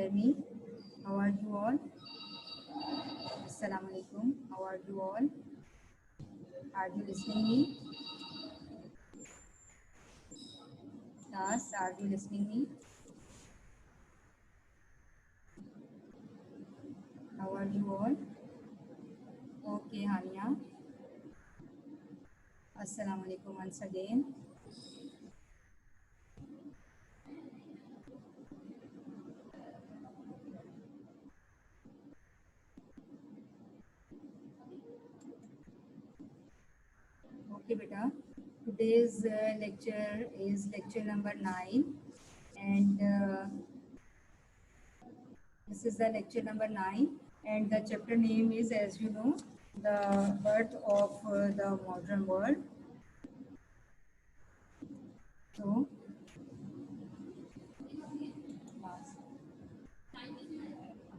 hear me? How are you all? Assalamu alaikum. How are you all? Are you listening me? Yes, are you listening me? How are you all? Okay, Hania. Assalamu alaikum once again. Okay, beta. Today's lecture is lecture number 9, and this is the lecture number 9, and the chapter name is, as you know, the birth of the modern world. So,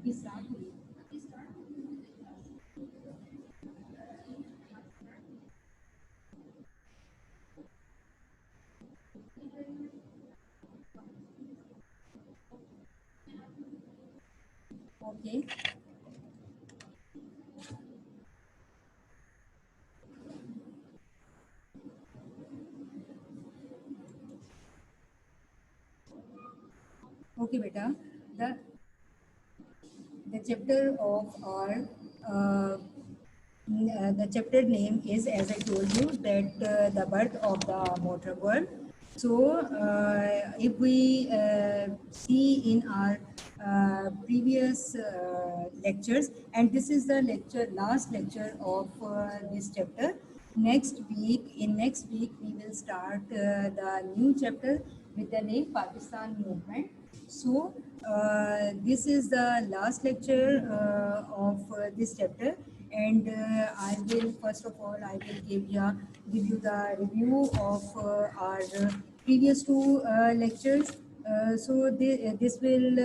we start. Okay. Okay, beta. The the chapter of our the chapter name is, as I told you, that the birth of the motor world. So, if we see in our previous lectures, and this is the last lecture of this chapter. Next week, we will start the new chapter with the name Pakistan Movement. So, this is the last lecture of this chapter, and I will first of all give you the review of our previous two lectures. This will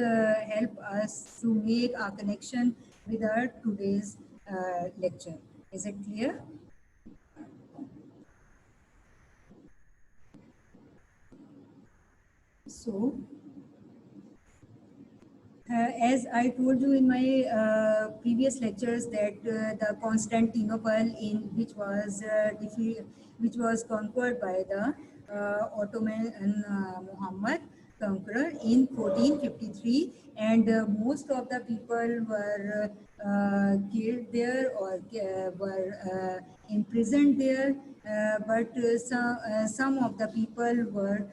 help us to make our connection with our today's lecture. Is it clear? So, as I told you in my previous lectures that the Constantinople, in which was conquered by the Ottoman Muhammad conqueror in 1453, and most of the people were killed there or were imprisoned there, but some of the people were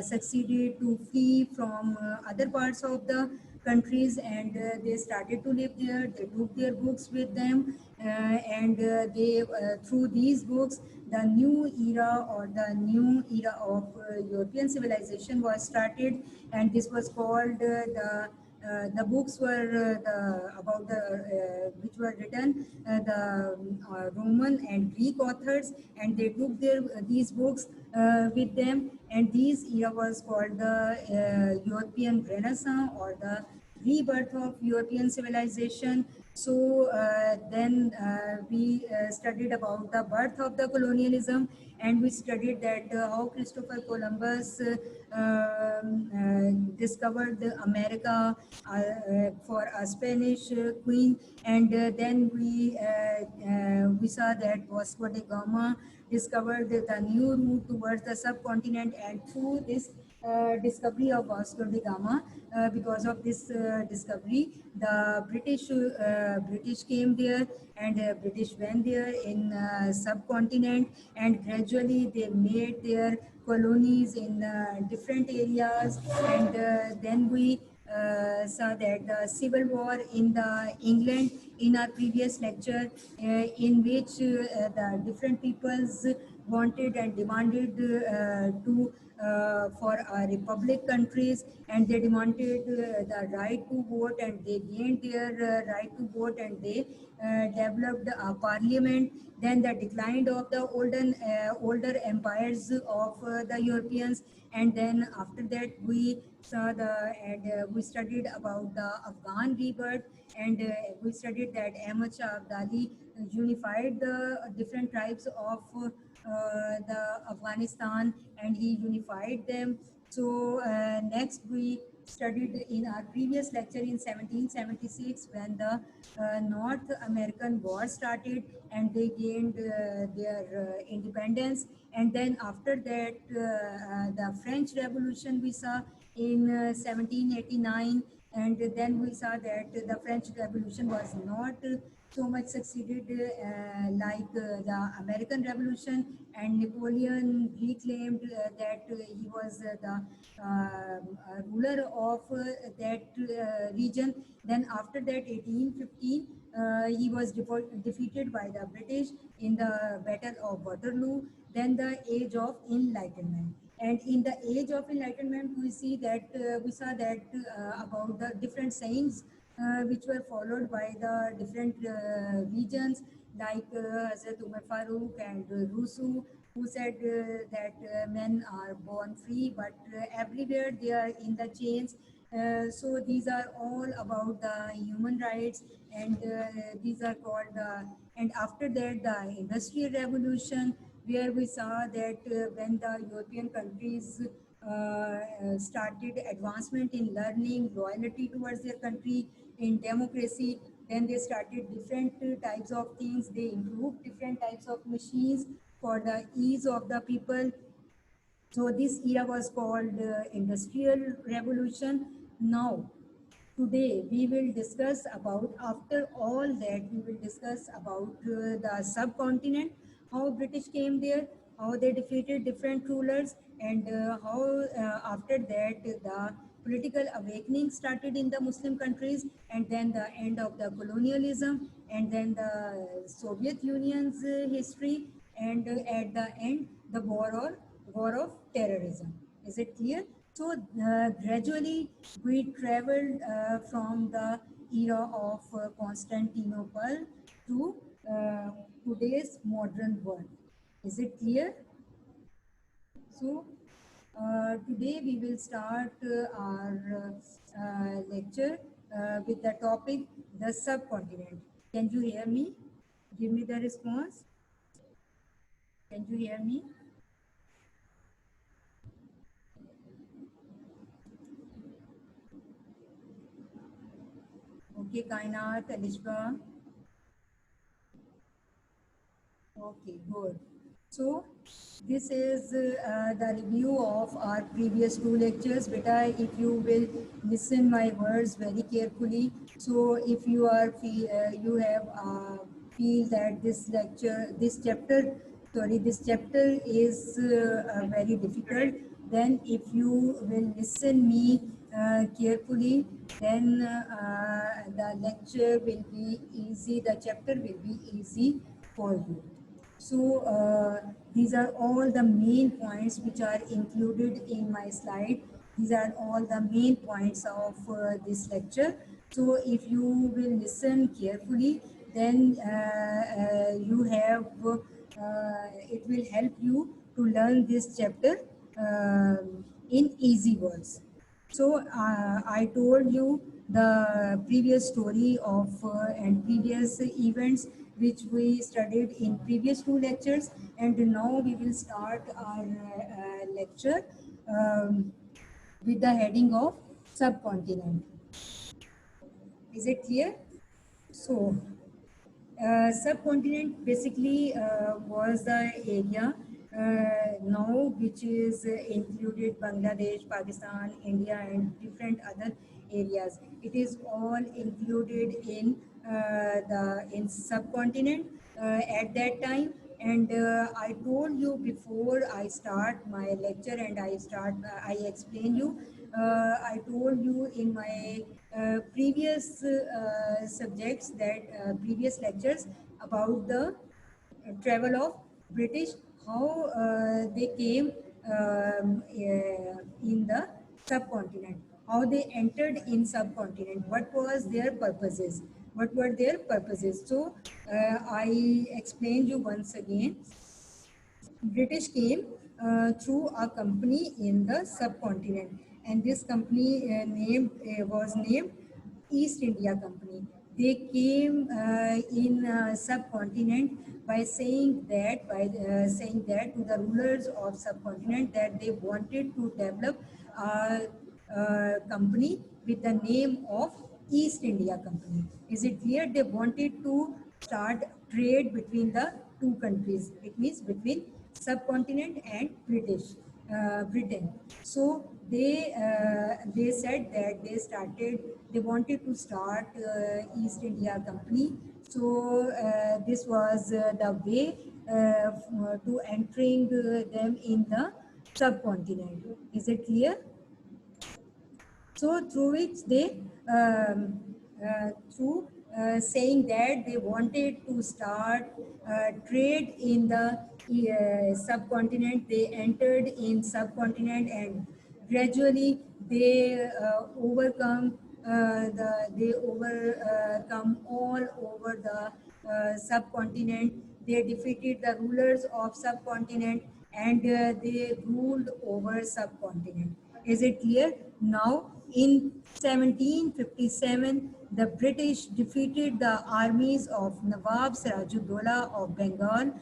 succeeded to flee from other parts of the countries, and they started to live there. They took their books with them, and they through these books the new era or the new era of European civilization was started, and this was called the books were about the which were written the Roman and Greek authors, and they took these books with them, and this era was called the European Renaissance or the rebirth of European civilization. So then we studied about the birth of the colonialism, and we studied that how Christopher Columbus discovered the America for a Spanish queen, and then we saw that Vasco da Gama discovered the new route towards the subcontinent, and through this discovery of Vasco da Gama, because of this discovery, the British came there, and British went there in subcontinent, and gradually they made their colonies in different areas, and then we saw that the civil war in the England in our previous lecture, in which the different peoples wanted and demanded to for republic countries, and they demanded the right to vote, and they gained their right to vote, and they developed a parliament. Then the decline of the older empires of the Europeans, and then after that we saw we studied about the Afghan rebirth, and we studied that Ahmad Shah Abdali unified the different tribes of the Afghanistan, and he unified them. So next we studied in our previous lecture in 1776 when the North American War started and they gained their independence. And then after that, the French Revolution we saw in 1789. And then we saw that the French Revolution was not so much succeeded like the American Revolution, and Napoleon reclaimed that he was the ruler of that region. Then after that, 1815, he was defeated by the British in the Battle of Waterloo. Then the Age of Enlightenment. And in the Age of Enlightenment, we see that we saw that about the different sayings which were followed by the different regions, like Hazrat Umar Farooq and Rousseau, who said that men are born free, but everywhere they are in the chains. So these are all about the human rights, and these are called and after that the Industrial Revolution, where we saw that when the European countries started advancement in learning, loyalty towards their country, in democracy, then they started different types of things. They improved different types of machines for the ease of the people. So this era was called Industrial Revolution. Now, today we will discuss about, after all that, we will discuss about the subcontinent, how British came there, how they defeated different rulers, and how after that the political awakening started in the Muslim countries, and then the end of the colonialism, and then the Soviet Union's history, and at the end the war of terrorism. Is it clear? So gradually we traveled from the era of Constantinople to today's modern world. Is it clear? So today we will start our lecture with the topic the subcontinent. Can you hear me? Give me the response. Can you hear me? Okay, Kainat, Alishba. Okay, good. So this is the review of our previous two lectures. Beta, if you will listen my words very carefully. So if you are you have feel that this lecture, this chapter is very difficult, then if you will listen me carefully, then the lecture will be easy, the chapter will be easy for you. So these are all the main points which are included in my slide. These are all the main points of this lecture. So if you will listen carefully, then you have, it will help you to learn this chapter in easy words. So I told you the previous story of and previous events which we studied in previous two lectures, and now we will start our lecture with the heading of subcontinent. Is it clear? So subcontinent basically was the area now which is included Bangladesh, Pakistan, India, and different other areas. It is all included in the subcontinent at that time. And I told you before I start my lecture and I explain you. I told you in my previous subjects that previous lectures about the travel of British, how they came in the subcontinent, how they entered in subcontinent, what was their purposes, what were their purposes. So I explained you once again. British came through a company in the subcontinent, and this company was named East India Company. They came in subcontinent by saying that to the rulers of subcontinent that they wanted to develop company with the name of East India Company. Is it clear? They wanted to start trade between the two countries. It means between subcontinent and Britain. So they said that they wanted to start East India Company. So this was the way to entering them in the subcontinent. Is it clear? So through which they through saying that they wanted to start trade in the subcontinent, they entered in subcontinent, and gradually they overcome all over the subcontinent. They defeated the rulers of subcontinent, and they ruled over subcontinent. Is it clear? Now, in 1757, the British defeated the armies of Nawab Sirajuddaulah of Nawab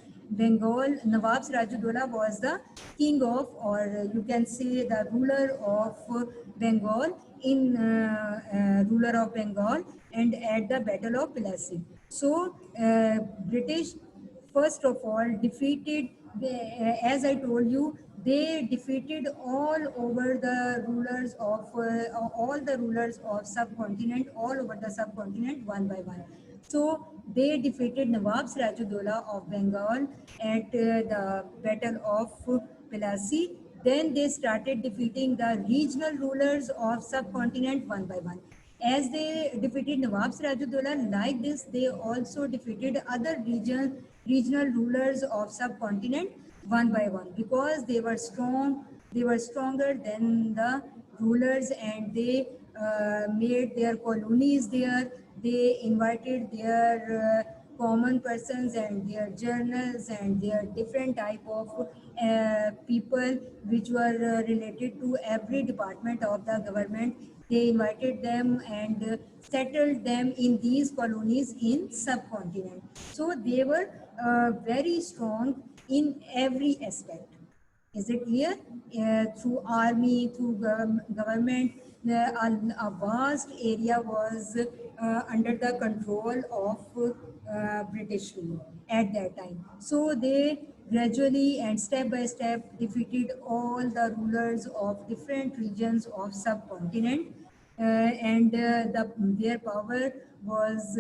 Sirajuddaulah was the king of, or you can say the ruler of Bengal, ruler of Bengal, and at the Battle of Plassey. So, British first of all defeated, as I told you, they defeated all the rulers of subcontinent, all over the subcontinent, one by one. So they defeated Nawab Sirajuddaulah of Bengal at the Battle of Plassey. Then they started defeating the regional rulers of subcontinent one by one. As they defeated Nawab Sirajuddaulah, like this, they also defeated other regional rulers of subcontinent one by one, because they were strong. They were stronger than the rulers, and they made their colonies there. They invited their common persons and their journals and their different type of people which were related to every department of the government. They invited them and settled them in these colonies in subcontinent. So they were very strong in every aspect. Is it clear? Through army, through government, a vast area was under the control of British rule at that time. So they gradually and step by step defeated all the rulers of different regions of subcontinent, and their power was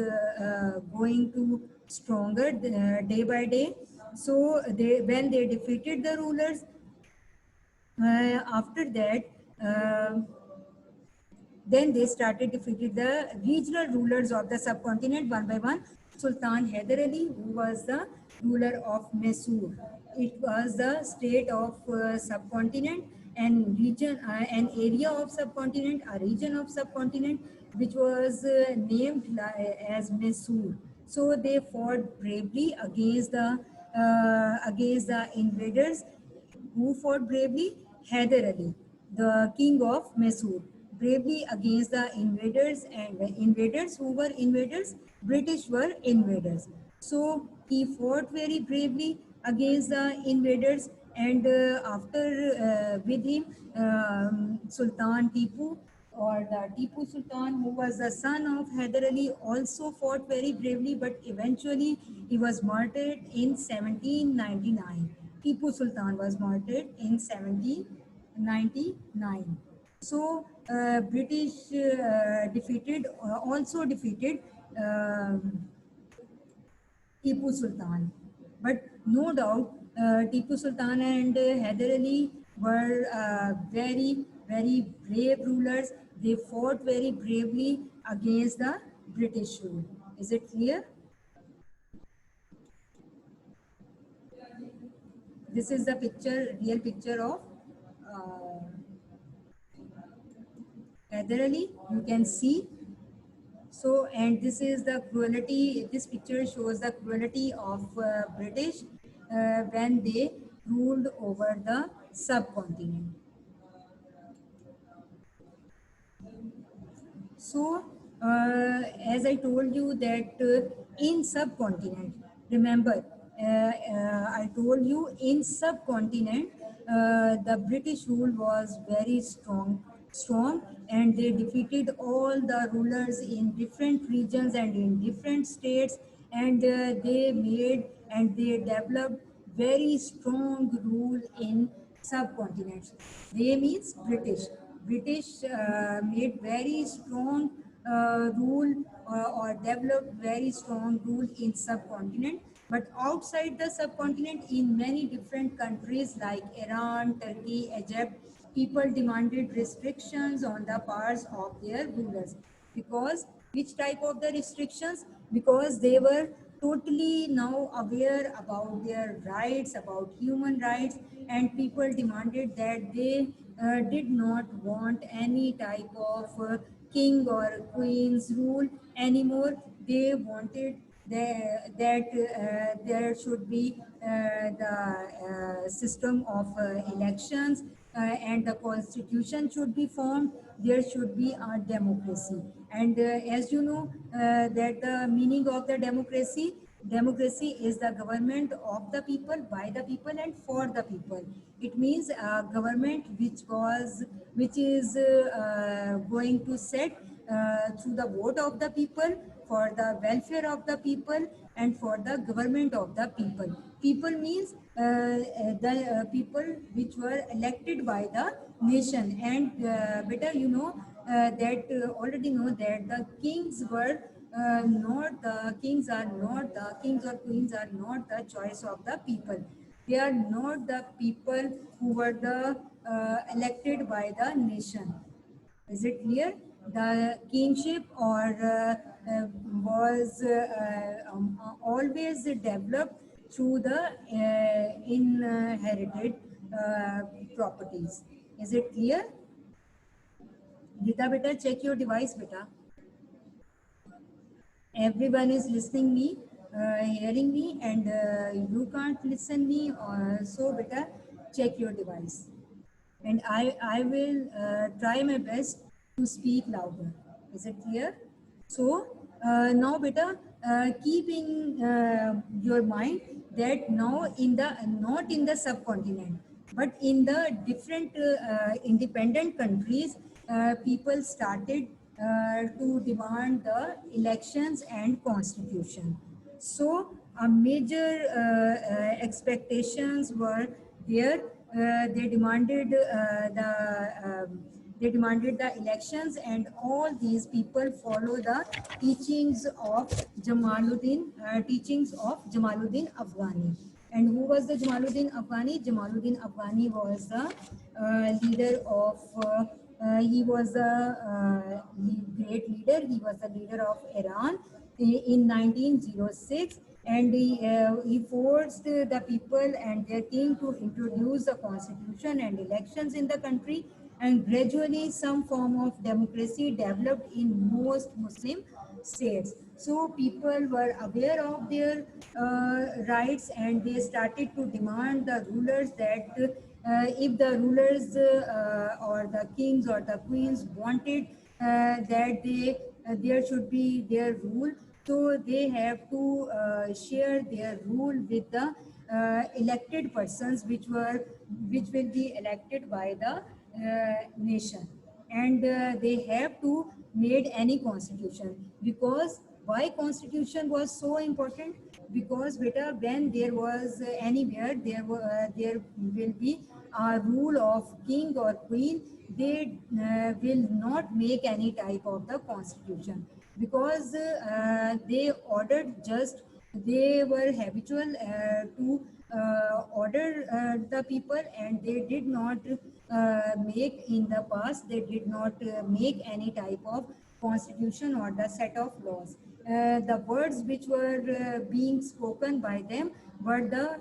going to stronger day by day. So when they defeated the rulers, after that, then they started defeating the regional rulers of the subcontinent one by one. Sultan Hyder Ali, who was the ruler of Mysore. It was the state of subcontinent and region, an area of subcontinent, a region of subcontinent, which was named as Mysore. So they fought bravely against the invaders. Who fought bravely? Hyder Ali, the king of Mysore, bravely against the invaders, and the invaders, who were invaders? British were invaders. So he fought very bravely against the invaders, and after with him, Sultan Tipu, or the Tipu Sultan, who was the son of Hyder Ali, also fought very bravely, but eventually he was martyred in 1799. Tipu Sultan was martyred in 1799. So British also defeated Tipu Sultan. But no doubt, Tipu Sultan and Hyder Ali were very, very brave rulers. They fought very bravely against the British rule. Is it clear? This is the real picture of Hyder Ali. You can see. So, and this is the cruelty. This picture shows the cruelty of British when they ruled over the subcontinent. So, as I told you that in subcontinent, remember, I told you in subcontinent, the British rule was very strong. strong, and they defeated all the rulers in different regions and in different states, and they made and they developed very strong rule in subcontinents. They means British. British made very strong rule or developed very strong rule in subcontinent. But outside the subcontinent, in many different countries like Iran, Turkey, Egypt, people demanded restrictions on the powers of their rulers. Because which type of the restrictions? Because they were totally now aware about their rights, about human rights, and people demanded that they did not want any type of king or queen's rule anymore. They wanted that there should be the system of elections, and the constitution should be formed. There should be a democracy. And as you know, that the meaning of the democracy is the government of the people, by the people, and for the people. It means a government which is going to set through the vote of the people, for the welfare of the people, and for the government of the people. People means the people which were elected by the nation. And better you know that already know that the kings were not the kings are not the kings or queens are not the choice of the people. They are not the people who were the elected by the nation. Is it clear? The kingship or was always developed through the inherited properties. Is it clear? Gita beta, check your device beta. Everyone is listening me, hearing me, and you can't listen me. So beta, check your device. And I will try my best to speak louder. Is it clear? So now beta, keep in your mind that now in the not in the subcontinent, but in the different independent countries, people started to demand the elections and constitution. So a major expectations were there. They demanded they demanded the elections, and all these people follow the teachings of Jamaluddin Afghani. And who was the Jamaluddin Afghani? Jamaluddin Afghani was the leader of he was a great leader. He was the leader of Iran in 1906, and he forced the people and their king to introduce a constitution and elections in the country, and gradually some form of democracy developed in most Muslim states. So people were aware of their rights, and they started to demand the rulers that if the rulers or the kings or the queens wanted that there should be their rule, so they have to share their rule with the elected persons which will be elected by the nation. And they have to made any constitution. Because why constitution was so important? Because beta, when there was anywhere there will be a rule of king or queen, they will not make any type of the constitution. Because they ordered just, they were habitual to order the people, and they did not make in the past, they did not make any type of constitution or the set of laws. The words which were being spoken by them were the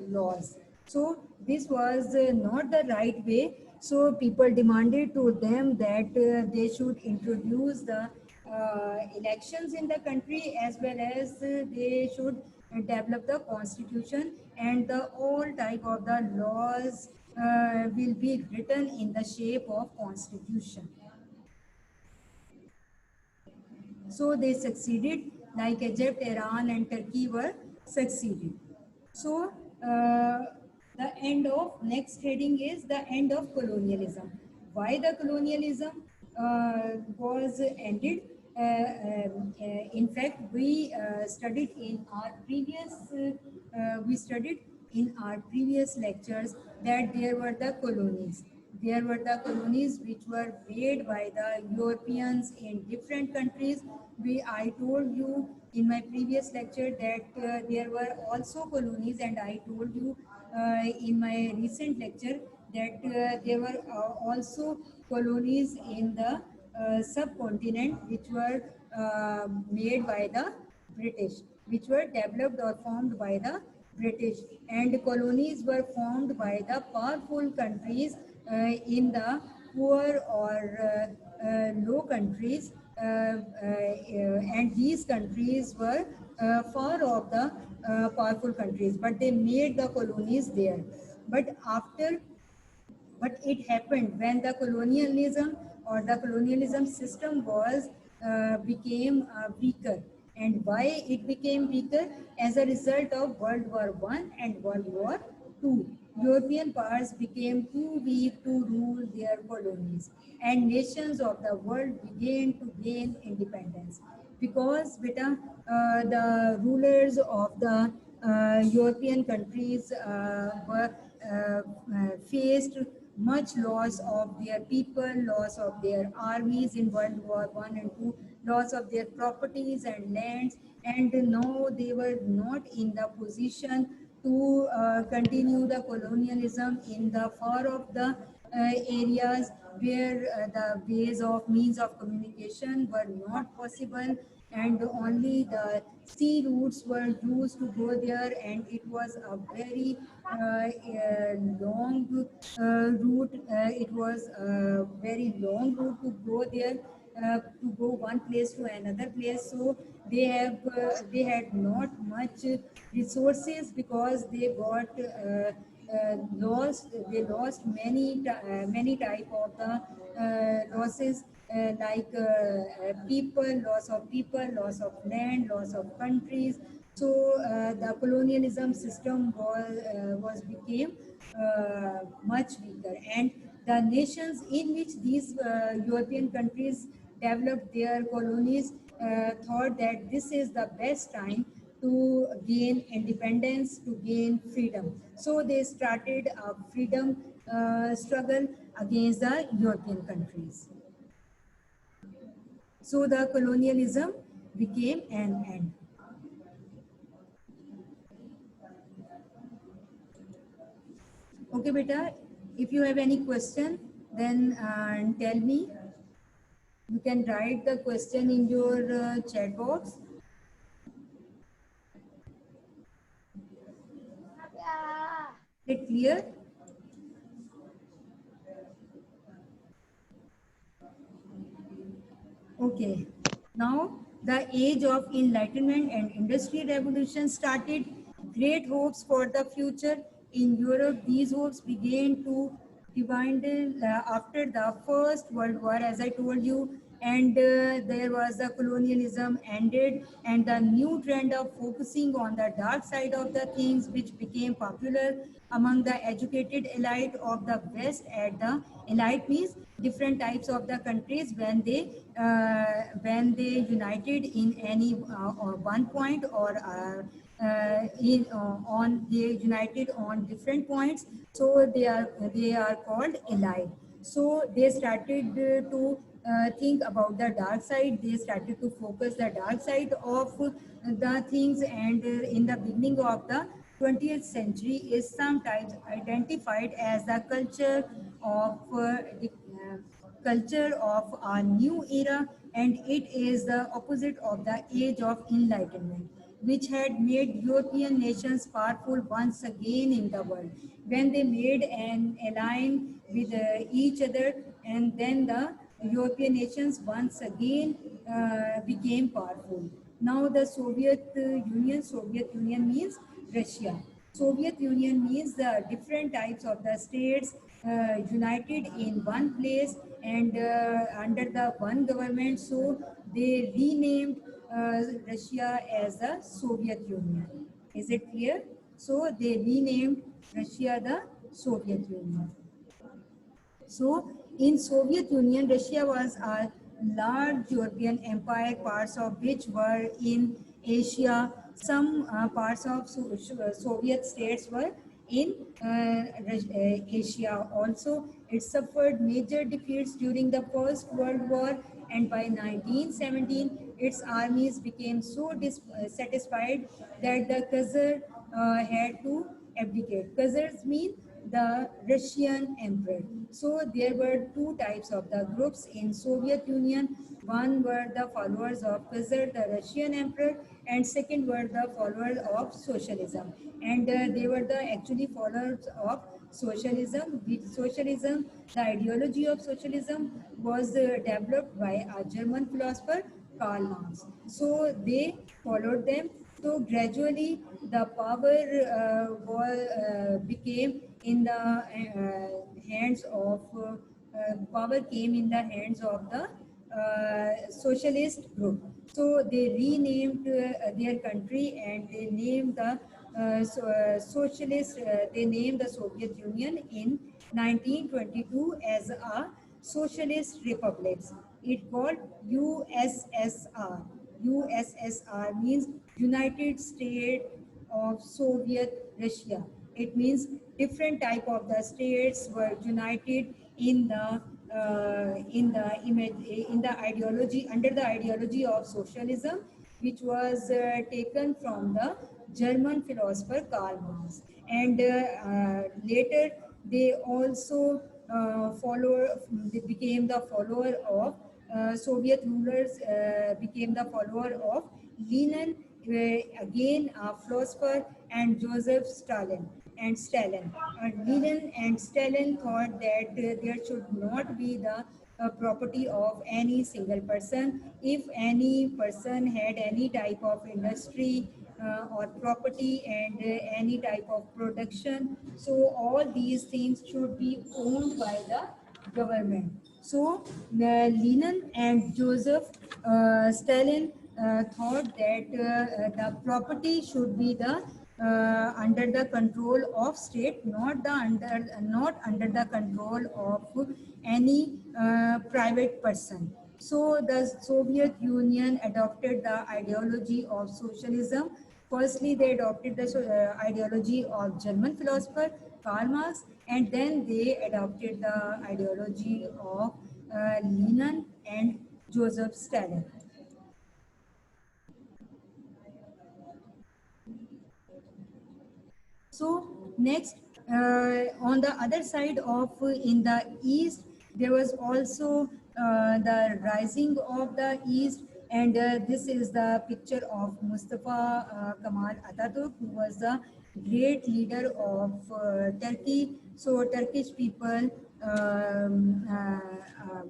laws. So this was not the right way. So people demanded to them that they should introduce the elections in the country, as well as they should develop the constitution, and the all type of the laws will be written in the shape of constitution. So they succeeded, like Egypt, Iran, and Turkey were succeeded. So The end of next heading is the end of colonialism. Why the colonialism was ended? In fact, we studied in our previous lectures that there were the colonies. There were the colonies which were made by the Europeans in different countries. I told you in my previous lecture that there were also colonies, and I told you in my recent lecture that there were also colonies in the subcontinent which were made by the British, which were developed or formed by the British, and colonies were formed by the powerful countries in the poor or low countries, and these countries were far off the powerful countries, but they made the colonies there. But after but it happened when the colonialism or the colonialism system was became weaker. And why it became weaker? As a result of World War One and World War Two, European powers became too weak to rule their colonies, and nations of the world began to gain independence. Because beta, the rulers of the European countries were faced much loss of their people, loss of their armies in World War One and Two, loss of their properties and lands, and now they were not in the position to continue the colonialism in the far of the areas where the ways of means of communication were not possible, and only the sea routes were used to go there, and it was a very long route. It was a very long route to go there, to go one place to another place. So they had not much resources, because they lost many type of the losses, like people, loss of land, loss of countries. So the colonialism system was became much weaker, and the nations in which these European countries developed their colonies thought that this is the best time to gain independence, to gain freedom. So they started a freedom struggle against the European countries. So the colonialism became an end. Okay, beta, if you have any question, then tell me. You can write the question in your chat box. Is it clear? Okay. Now, the age of enlightenment and industrial revolution started. Great hopes for the future. In Europe, these hopes began to divide after the First World War, as I told you, and there was the colonialism ended, and the new trend of focusing on the dark side of the things, which became popular among the educated elite of the West. At the elite means different types of the countries when they united in any or one point, or they united on different points, so they are called elite. So they started to think about the dark side. They started to focus the dark side of the things, and in the beginning of the 20th century is sometimes identified as the culture of a new era, and it is the opposite of the age of enlightenment, which had made European nations powerful once again in the world. When they made an alliance with each other, and then the European nations once again became powerful. Now the Soviet Union means Russia. Soviet Union means the different types of the states united in one place, and under the one government. So they renamed Russia as the Soviet Union. Is it clear? So they renamed Russia the Soviet Union. So in Soviet Union, Russia was a large European empire, parts of which were in Asia. Some parts of Soviet states were in Asia also. It suffered major defeats during the First World War, and by 1917, its armies became so dissatisfied that the Khazar had to abdicate. Khazars mean the Russian emperor. So there were two types of the groups in Soviet Union. One were the followers of Khazar, the Russian emperor, and second were the followers of socialism. And they were the actually followers of socialism. With socialism, the ideology of socialism was developed by a German philosopher, Karl Marx. So they followed them. So gradually, the power became in the hands of power came in the hands of the socialist group. So they renamed their country and they named the socialist. They named the Soviet Union in 1922 as a socialist republic. It called USSR. USSR means United States of Soviet Russia. It means different type of the states were united in the ideology under the ideology of socialism, which was taken from the German philosopher Karl Marx. And later they also they became the follower of Soviet rulers, became the follower of Lenin, again a philosopher, and Joseph Stalin and Stalin. Lenin and Stalin thought that there should not be the property of any single person. If any person had any type of industry or property and any type of production, so all these things should be owned by the government. So Lenin and Joseph Stalin thought that the property should be the under the control of state, not under the control of any private person. So the Soviet Union adopted the ideology of socialism. Firstly, they adopted the ideology of German philosopher Karl Marx, and then they adopted the ideology of Lenin and Joseph Stalin. So next, on the other side of in the east, there was also the rising of the east, and this is the picture of Mustafa Kemal Atatürk, who was the great leader of Turkey. So Turkish people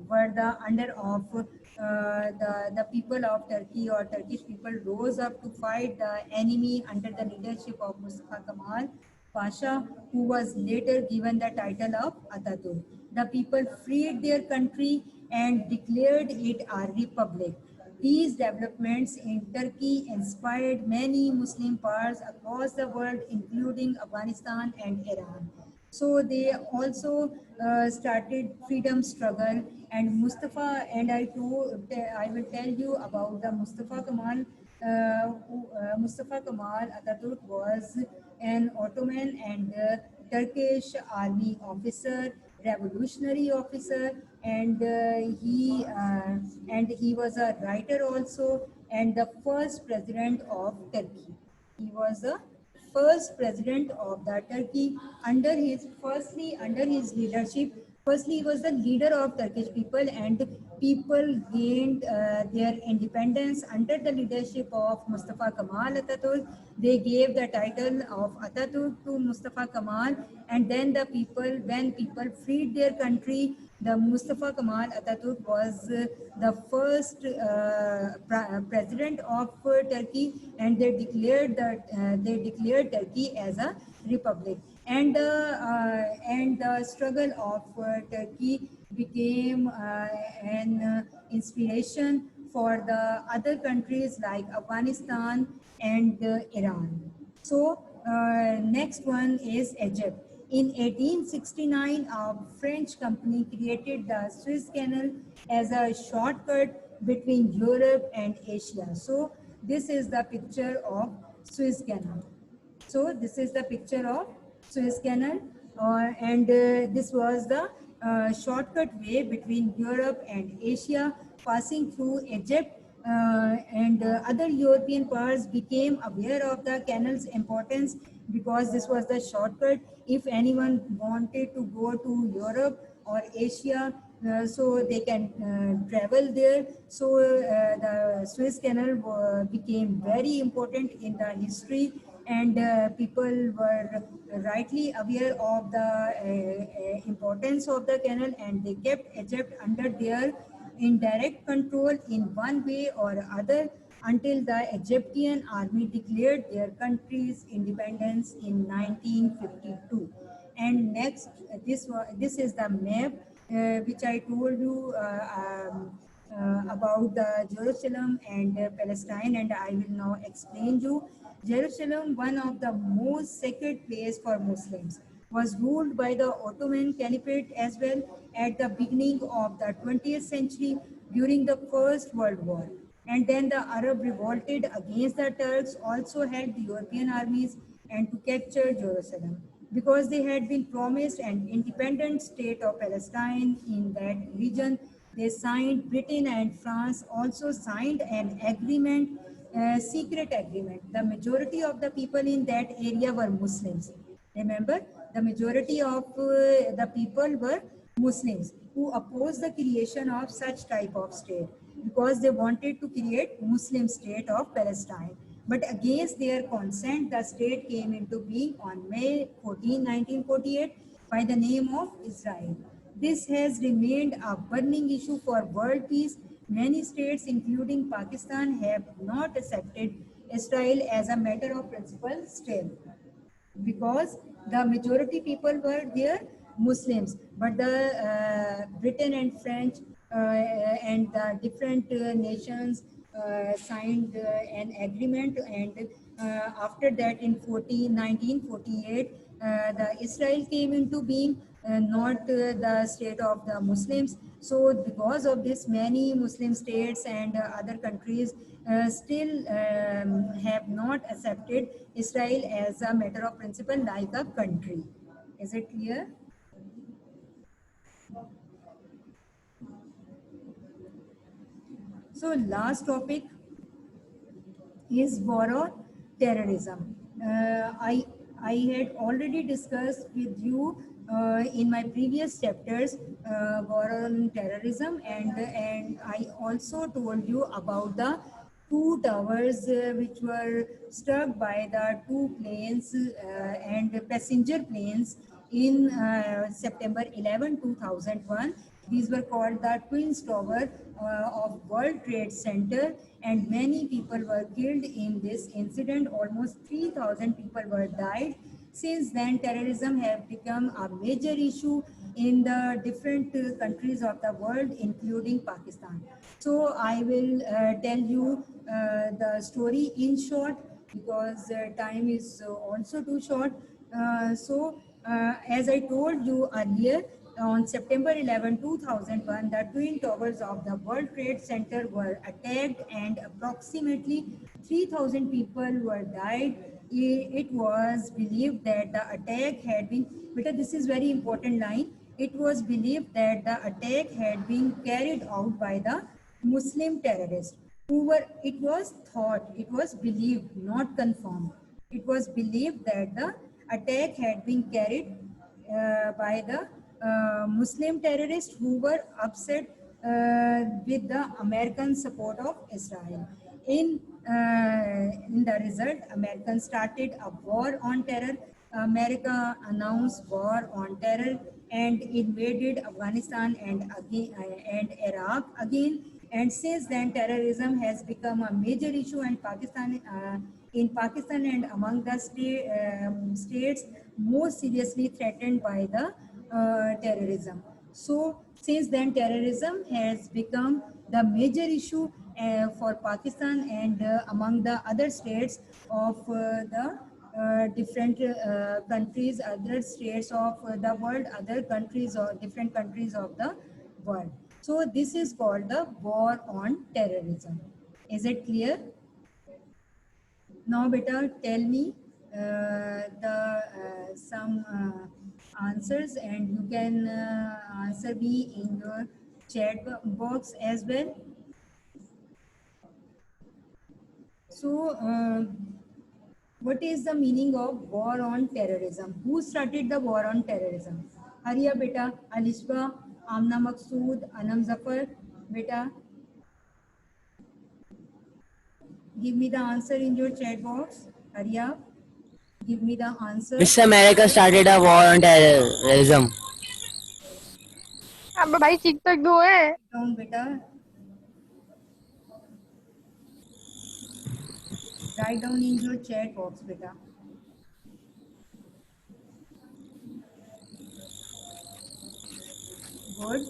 were the under of the people of Turkey, or Turkish people rose up to fight the enemy under the leadership of Mustafa Kemal Pasha, who was later given the title of Atatürk. The people freed their country and declared it a republic. These developments in Turkey inspired many Muslim powers across the world, including Afghanistan and Iran. So they also started freedom struggle, and Mustafa, and I will tell you about the Mustafa Kemal. Mustafa Kemal Atatürk was an Ottoman and Turkish army officer, revolutionary officer, and he was a writer also, and the first president of Turkey. He was the first president of the Turkey under his leadership. Firstly, he was the leader of Turkish people, and people gained their independence under the leadership of Mustafa Kemal Atatürk. They gave the title of Atatürk to Mustafa Kemal, and then when people freed their country, the Mustafa Kemal Atatürk was the first president of Turkey, and they declared Turkey as a republic. And the struggle of Turkey became an inspiration for the other countries like Afghanistan and Iran. So Next one is Egypt. In 1869, a French company created the Suez Canal as a shortcut between Europe and Asia. So this is the picture of Suez Canal. So this is the picture of Suez Canal, and this was the shortcut way between Europe and Asia, passing through Egypt, and other European powers became aware of the canal's importance because this was the shortcut. If anyone wanted to go to Europe or Asia, so they can travel there. So the Suez Canal became very important in the history, and people were rightly aware of the importance of the canal, and they kept Egypt under their indirect control in one way or other until the Egyptian army declared their country's independence in 1952. And next, this is the map which I told you about the Jerusalem and Palestine, and I will now explain you. Jerusalem, one of the most sacred place for Muslims, was ruled by the Ottoman Caliphate as well at the beginning of the 20th century during the First World War. And then the Arab revolted against the Turks, also helped the European armies and to capture Jerusalem because they had been promised an independent state of Palestine in that region. They signed, Britain and France also signed an agreement, secret agreement. The majority of the people in that area were Muslims. Remember, the majority of the people were Muslims who opposed the creation of such type of state because they wanted to create Muslim state of Palestine. But against their consent, the state came into being on May 14, 1948 by the name of Israel. This has remained a burning issue for world peace. Many states, including Pakistan, have not accepted Israel as a matter of principle still because the majority people were there Muslims, but the Britain and French and the different nations signed an agreement, and after that in 1948 the Israel came into being, not the state of the Muslims. So because of this, many Muslim states and other countries still have not accepted Israel as a matter of principle like a country. Is it clear? So last topic is war on terrorism. I had already discussed with you in my previous chapters war on terrorism, and I also told you about the two towers which were struck by the two planes and passenger planes in September 11, 2001. These were called the Twin Tower of World Trade Center, and many people were killed in this incident. Almost 3,000 people were died. Since then, terrorism have become a major issue in the different countries of the world, including Pakistan. So I will tell you the story in short because time is also too short. As I told you earlier, on September 11, 2001, the Twin Towers of the World Trade Center were attacked and approximately 3,000 people were died. It was believed that the attack had been, because this is very important line, it was believed that the attack had been carried out by the Muslim terrorists who were, it was thought, it was believed, not confirmed. It was believed that the attack had been carried by the Muslim terrorists who were upset with the American support of Israel. In the result, Americans started a war on terror. America announced war on terror and invaded Afghanistan and Iraq again. And since then, terrorism has become a major issue, and in Pakistan and among the states most seriously threatened by the terrorism. So since then, terrorism has become the major issue for Pakistan and among the other states of the different countries, other states of the world, other countries or different countries of the world. So this is called the war on terrorism. Is it clear? Now, beta, tell me the some answers, and you can answer me in your chat box as well. So, what is the meaning of war on terrorism? Who started the war on terrorism? Hariya beta, Alishba, Amna Maqsood, Anam Zafar. Beta, give me the answer in your chat box. Hariya, give me the answer. Which America started a war on terrorism? अब भाई ठीक तक दो है। Down beta. Write down in your chat box, beta. Good.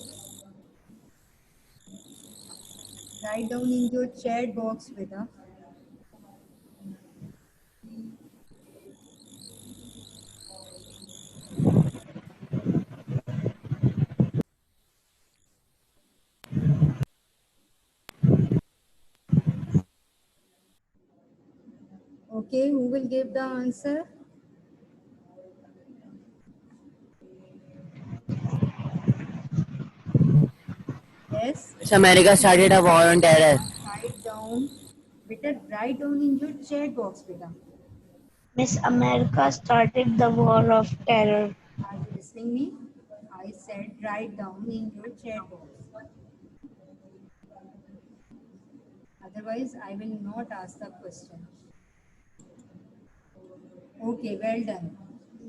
Write down in your chat box, beta. Okay, who will give the answer? Yes. Which America started a war on terror? Write down. Beta, write down in your chat box, beta. Miss America started the war of terror. Are you listening me? I said write down in your chat box. Otherwise, I will not ask the question. Okay, well done.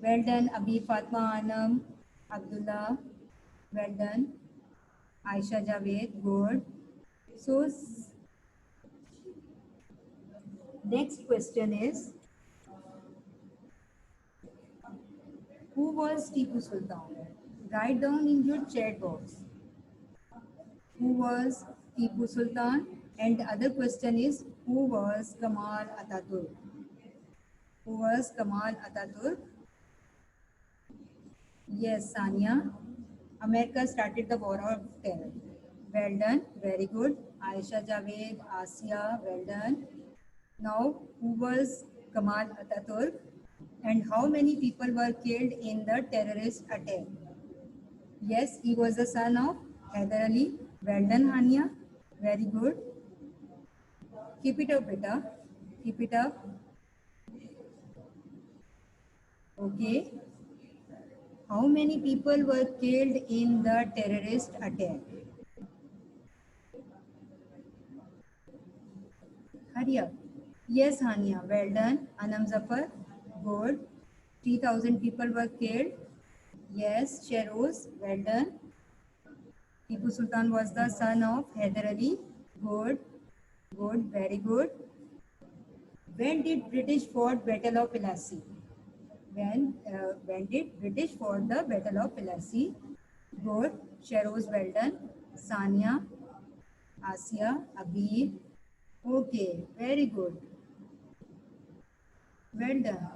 Well done, Abi Fatma Anam, Abdullah. Well done. Aisha Javed, good. So, next question is, who was Tipu Sultan? Write down in your chat box. Who was Tipu Sultan? And the other question is, who was Kamal Ataturk? Who was Kamal Ataturk? Yes, Sania. America started the war of terror. Well done. Very good. Aisha Javed, Asia, well done. Now, who was Kamal Ataturk? And how many people were killed in the terrorist attack? Yes, he was the son of Hyder Ali. Well done, Hania. Very good. Keep it up, beta. Keep it up. Okay. How many people were killed in the terrorist attack? Hurry up. Yes, Hania. Well done. Anam Zafar. Good. 3,000 people were killed. Yes, Sheroz. Well done. Tipu Sultan was the son of Hyder Ali. Good. Good. Very good. When did British fought Battle of Plassey? When did British fought the Battle of Plassey? Good. Sheroz, well done. Sania, Asia, Abir. Okay, very good. Well done.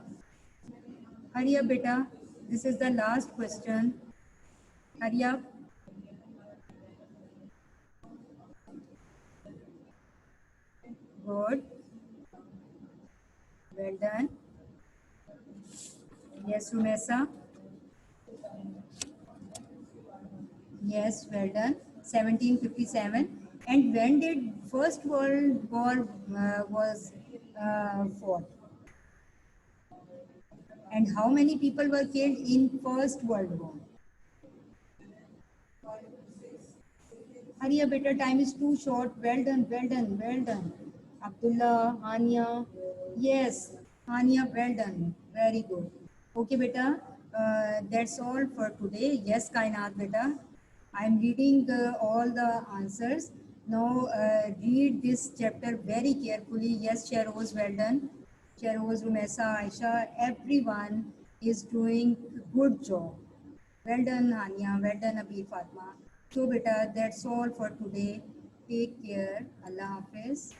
Hurry up, beta. This is the last question. Hurry up. Good. Well done. Yes, Rumesa. Yes, well done. 1757. And when did First World War was fought? And how many people were killed in First World War? Hurry up, better time is too short. Well done, well done, well done. Abdullah, Hania. Yes, Hania, well done. Very good. Okay, beta. That's all for today. Yes, Kainat, beta. I'm reading all the answers. Now read this chapter very carefully. Yes, Sheroz, well done. Sheroz, Rumesa, Aisha, everyone is doing good job. Well done, Hania. Well done, Abir Fatma. So, beta, that's all for today. Take care. Allah Hafiz.